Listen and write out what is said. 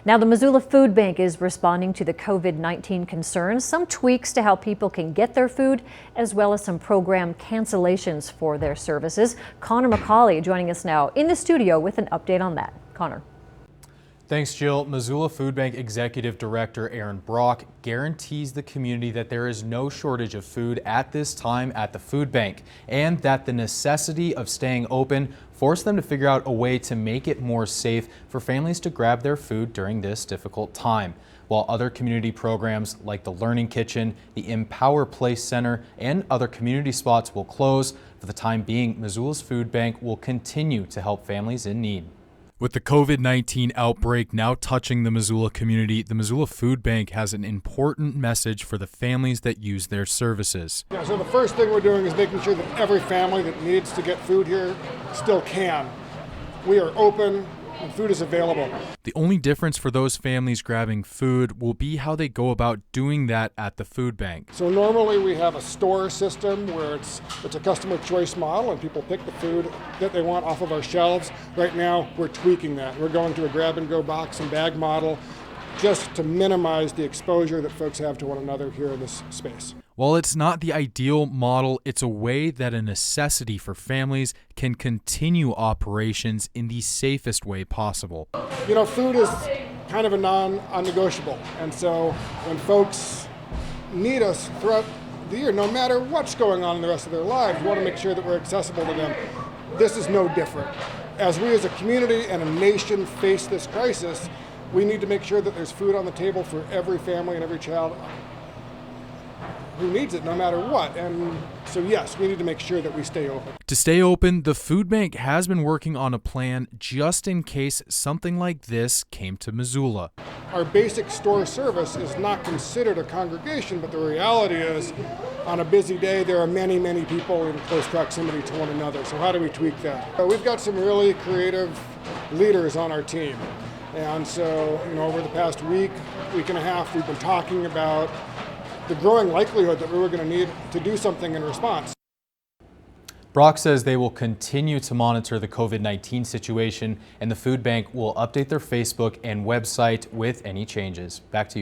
Now, the Missoula Food Bank is responding to the COVID-19 concerns, some tweaks to how people can get their food, as well as some program cancellations for their services. Connor McCauley joining us now in the studio with an update on that. Connor. Thanks, Jill. Missoula Food Bank Executive Director Aaron Brock guarantees the community that there is no shortage of food at this time at the food bank, and that the necessity of staying open forced them to figure out a way to make it more safe for families to grab their food during this difficult time. While other community programs like the Learning Kitchen, the Empower Place Center, and other community spots will close, for the time being, Missoula's Food Bank will continue to help families in need. With the COVID-19 outbreak now touching the Missoula community, the Missoula Food Bank has an important message for the families that use their services. Yeah, so the first thing we're doing is making sure that every family that needs to get food here still can. We are open and food is available. The only difference for those families grabbing food will be how they go about doing that at the food bank. So normally we have a store system where it's a customer choice model and people pick the food that they want off of our shelves. Right now we're tweaking that. We're going to a grab and go box and bag model just to minimize the exposure that folks have to one another here in this space. While it's not the ideal model, it's a way that a necessity for families can continue operations in the safest way possible. You know, food is kind of a non-negotiable, and so when folks need us throughout the year, no matter what's going on in the rest of their lives, we want to make sure that we're accessible to them. This is no different. As we as a community and a nation face this crisis, we need to make sure that there's food on the table for every family and every child who needs it, no matter what. And so yes, we need to make sure that we stay open. To stay open, the food bank has been working on a plan just in case something like this came to Missoula. Our basic store service is not considered a congregation, but the reality is on a busy day there are many, many people in close proximity to one another. So how do we tweak that? We've got some really creative leaders on our team. And so, over the past week and a half, we've been talking about the growing likelihood that we were going to need to do something in response. Brock says they will continue to monitor the COVID-19 situation, and the food bank will update their Facebook and website with any changes. Back to you.